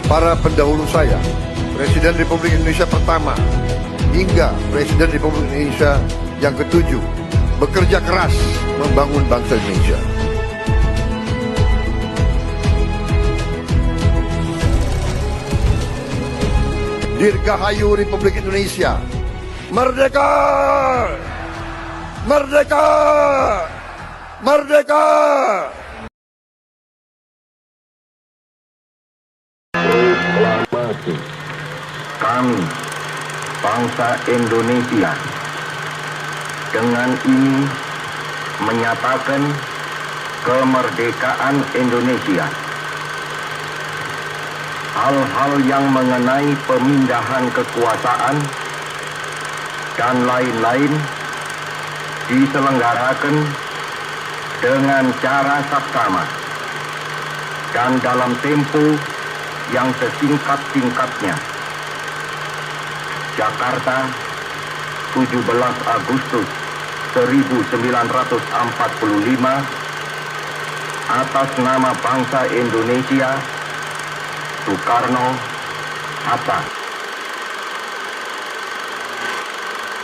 para pendahulu saya, Presiden Republik Indonesia pertama hingga Presiden Republik Indonesia yang ketujuh, bekerja keras membangun bangsa Indonesia. Dirgahayu Republik Indonesia. Merdeka! Merdeka! Merdeka! Proklamasi kami, bangsa Indonesia, dengan ini menyatakan kemerdekaan Indonesia. Hal-hal yang mengenai pemindahan kekuasaan dan lain-lain diselenggarakan dengan cara saksama dan dalam tempo yang sesingkat-singkatnya. Jakarta, 17 Agustus 1945, atas nama bangsa Indonesia, Soekarno-Hatta.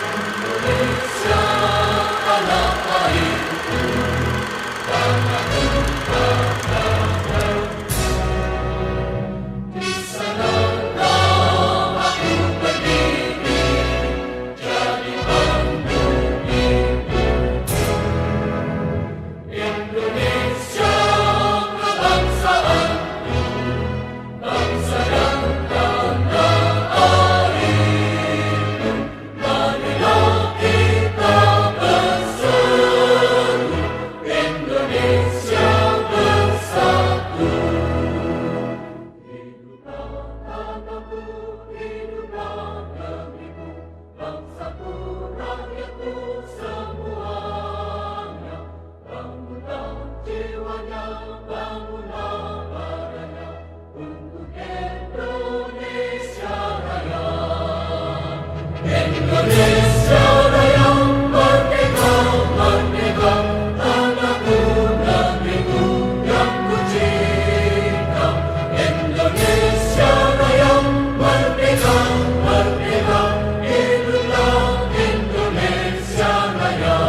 Indonesia tanah airku, tanah tumpah di sanalah aku berdiri, jadi mantu ibu. Indonesia kebangsaanku, bangsa yang tanah airku, marilah kita bersatu, Indonesia bersatu. Hiduplah tanahku, hiduplah negeriku, bangsaku, rakyatku semuanya. Bangunlah jiwanya, bangunlah badannya, untuk Indonesia Raya. Indonesia Raya, merdeka, merdeka, tanahku, negeriku yang ku cinta. Indonesia Raya, merdeka, merdeka, hiduplah Indonesia Raya.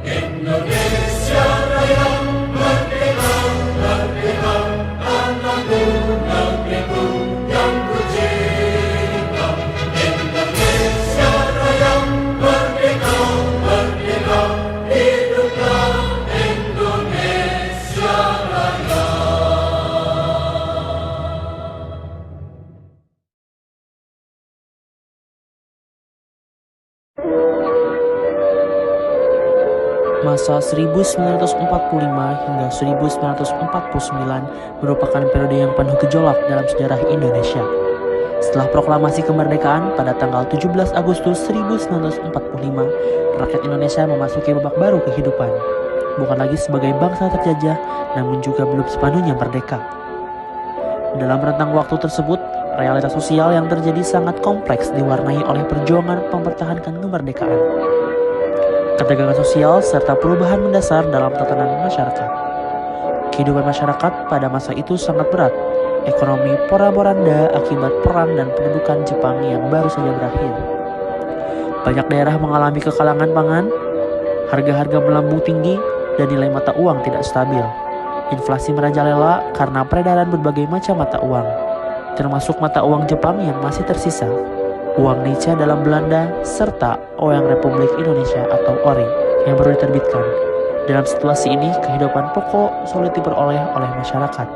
Indonesia Raya, merdeka, merdeka, tanahku, negeriku yang ku cinta. Indonesia Raya, merdeka, merdeka, hiduplah Indonesia Raya. Masa 1945 hingga 1949 merupakan periode yang penuh gejolak dalam sejarah Indonesia. Setelah proklamasi kemerdekaan pada tanggal 17 Agustus 1945, rakyat Indonesia memasuki babak baru kehidupan. Bukan lagi sebagai bangsa terjajah, namun juga belum sepenuhnya merdeka. Dalam rentang waktu tersebut, realitas sosial yang terjadi sangat kompleks diwarnai oleh perjuangan mempertahankan kemerdekaan, ketegangan sosial, serta perubahan mendasar dalam tatanan masyarakat. Kehidupan masyarakat pada masa itu sangat berat. Ekonomi porak-poranda akibat perang dan pendudukan Jepang yang baru saja berakhir. Banyak daerah mengalami kekalangan pangan, harga-harga melambung tinggi, dan nilai mata uang tidak stabil. Inflasi merajalela karena peredaran berbagai macam mata uang, termasuk mata uang Jepang yang masih tersisa, uang Nica dalam Belanda, serta Uang Republik Indonesia atau ORI yang baru diterbitkan. Dalam situasi ini, kehidupan pokok sulit diperoleh oleh masyarakat.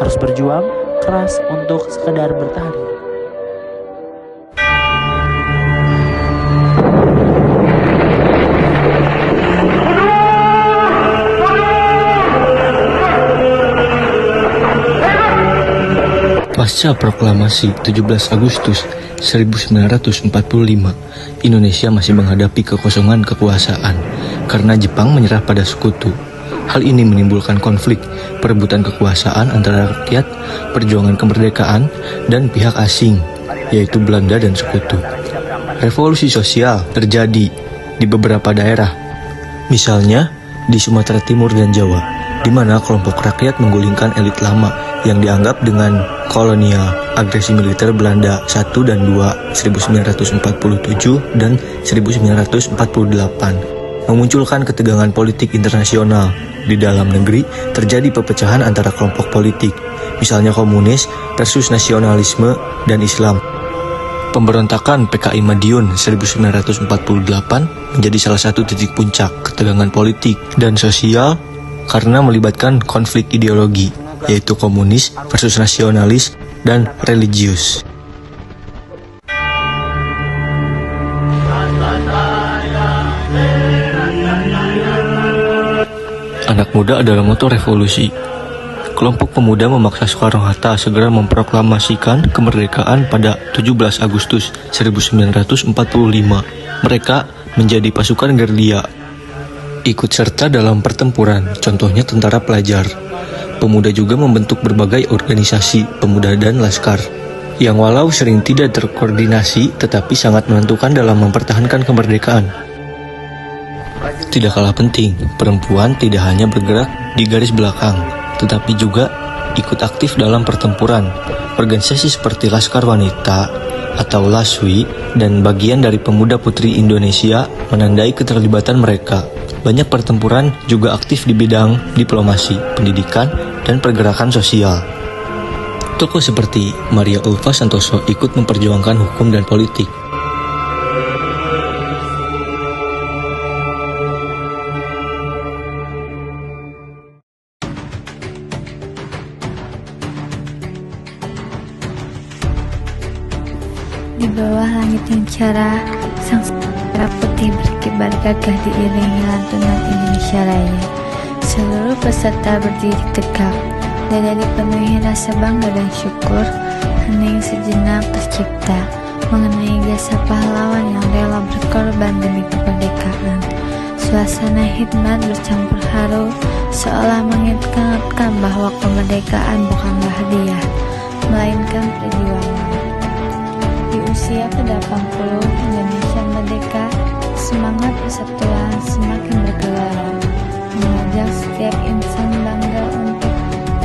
Harus berjuang keras untuk sekedar bertahan hidup. Pasca proklamasi 17 Agustus 1945, Indonesia masih menghadapi kekosongan kekuasaan karena Jepang menyerah pada sekutu. Hal ini menimbulkan konflik, perebutan kekuasaan antara rakyat, perjuangan kemerdekaan, dan pihak asing, yaitu Belanda dan sekutu. Revolusi sosial terjadi di beberapa daerah, misalnya di Sumatera Timur dan Jawa, di mana kelompok rakyat menggulingkan elit lama yang dianggap dengan kolonial, agresi militer Belanda 1 dan 2 1947 dan 1948, memunculkan ketegangan politik internasional. Di dalam negeri terjadi perpecahan antara kelompok politik, misalnya komunis versus nasionalisme dan Islam. Pemberontakan PKI Madiun 1948 menjadi salah satu titik puncak ketegangan politik dan sosial karena melibatkan konflik ideologi, yaitu komunis versus nasionalis dan religius. Anak muda adalah motor revolusi. Kelompok pemuda memaksa Soekarno-Hatta segera memproklamasikan kemerdekaan pada 17 Agustus 1945. Mereka menjadi pasukan gerilya, ikut serta dalam pertempuran, contohnya tentara pelajar. Pemuda juga membentuk berbagai organisasi pemuda dan laskar, yang walau sering tidak terkoordinasi, tetapi sangat menentukan dalam mempertahankan kemerdekaan. Tidak kalah penting, perempuan tidak hanya bergerak di garis belakang, tetapi juga ikut aktif dalam pertempuran. Organisasi seperti Laskar Wanita atau LASWI dan bagian dari Pemuda Putri Indonesia menandai keterlibatan mereka. Banyak pertempuran juga aktif di bidang diplomasi, pendidikan, dan pergerakan sosial. Tokoh seperti Maria Ulfa Santoso ikut memperjuangkan hukum dan politik. Di bawah langit yang cerah, sang merah putih berkibar gagah diiringi lantunan Indonesia Raya. Seluruh peserta berdiri tegak, dada dipenuhi rasa bangga dan syukur. Hening sejenak tercipta mengenai jasa pahlawan yang rela berkorban demi kemerdekaan. Suasana hikmat bercampur haru, seolah mengingatkan bahwa kemerdekaan bukanlah hadiah, melainkan perjuangan. Di usia ke-80 Indonesia merdeka, semangat persatuan semakin bergelora, mengajak setiap insan bangga untuk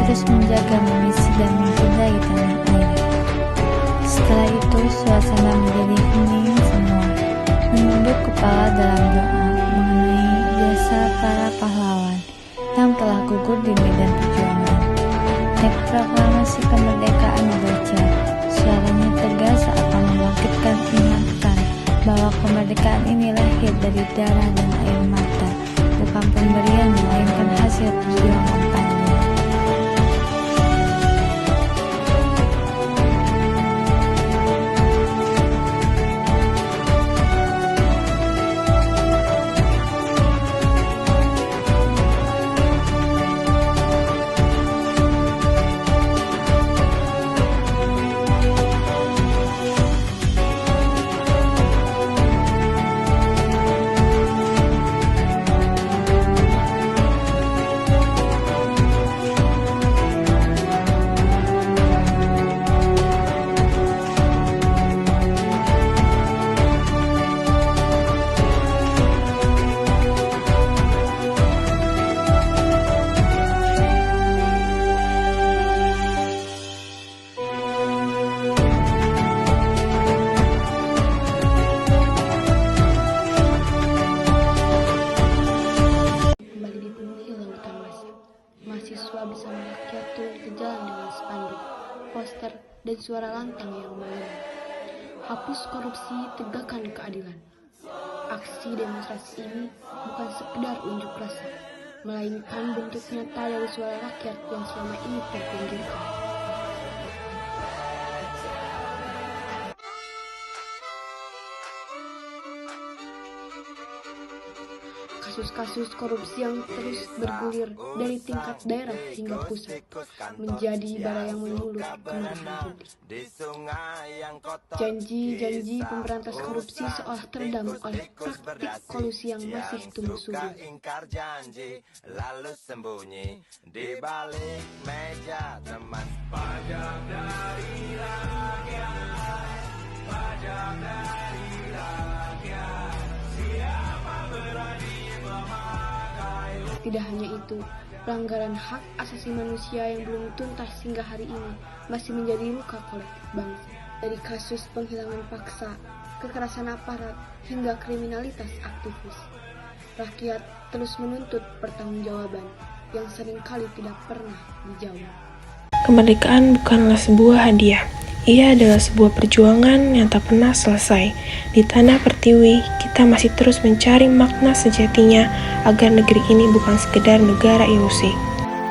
terus menjaga misi dan mencintai tanah air. Setelah itu suasana menjadi hening semua, menunduk kepala dalam doa mengenai jasa para pahlawan yang telah gugur di medan perjuangan. Teks proklamasi kemerdekaan dibaca. Suaranya tegas seakan membangkitkan ingatan bahwa kemerdekaan ini lahir dari darah dan air mata, bukan pemberian melainkan hasil perjuangan panjang. Mahasiswa bersama rakyat turun ke jalan dengan spanduk, poster, dan suara lantang yang mengena. Hapus korupsi, tegakkan keadilan. Aksi demonstrasi ini bukan sekedar unjuk rasa, melainkan bentuk nyata dari suara rakyat yang selama ini terpinggirkan. Kasus-kasus korupsi yang terus bergulir dari tingkat daerah hingga pusat menjadi bara yang menyulut kemarahan publik. Janji-janji pemberantas korupsi seolah teredam oleh praktik kolusi yang masih tumbuh subur. Pajak dari rakyat, pajak dari rakyat, siapa berani memakai. Tidak hanya itu, pelanggaran hak asasi manusia yang belum tuntas hingga hari ini masih menjadi luka kolektif bangsa. Dari kasus penghilangan paksa, kekerasan aparat, hingga kriminalitas aktivis, rakyat terus menuntut pertanggungjawaban yang seringkali tidak pernah dijawab. Kemerdekaan bukanlah sebuah hadiah. Ia adalah sebuah perjuangan yang tak pernah selesai. Di tanah pertiwi, kita masih terus mencari makna sejatinya agar negeri ini bukan sekedar negara ilusi.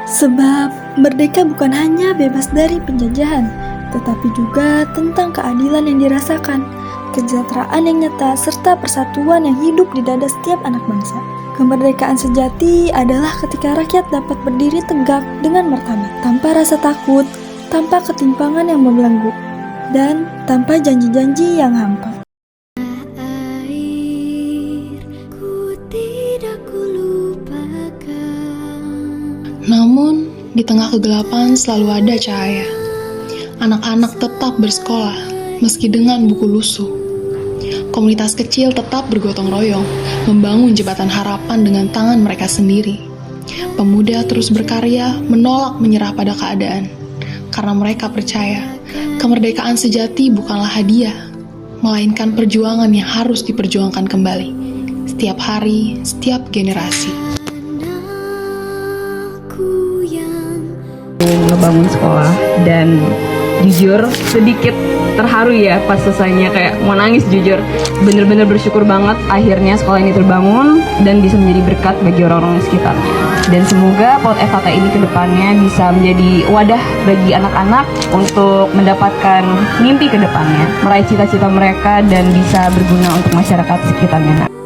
Sebab merdeka bukan hanya bebas dari penjajahan, tetapi juga tentang keadilan yang dirasakan, kesejahteraan yang nyata, serta persatuan yang hidup di dada setiap anak bangsa. Kemerdekaan sejati adalah ketika rakyat dapat berdiri tegak dengan martabat, tanpa rasa takut, tanpa ketimpangan yang membelenggu, dan tanpa janji-janji yang hampa. Namun, di tengah kegelapan selalu ada cahaya. Anak-anak tetap bersekolah, meski dengan buku lusuh. Komunitas kecil tetap bergotong royong, membangun jembatan harapan dengan tangan mereka sendiri. Pemuda terus berkarya, menolak menyerah pada keadaan. Karena mereka percaya, kemerdekaan sejati bukanlah hadiah, melainkan perjuangan yang harus diperjuangkan kembali, setiap hari, setiap generasi. Ngebangun sekolah, dan jujur sedikit terharu ya pas selesainya, kayak mau nangis jujur. Bener-bener bersyukur banget akhirnya sekolah ini terbangun dan bisa menjadi berkat bagi orang-orang di sekitarnya. Dan semoga PAUD FHK ini kedepannya bisa menjadi wadah bagi anak-anak untuk mendapatkan mimpi kedepannya, meraih cita-cita mereka dan bisa berguna untuk masyarakat sekitarnya.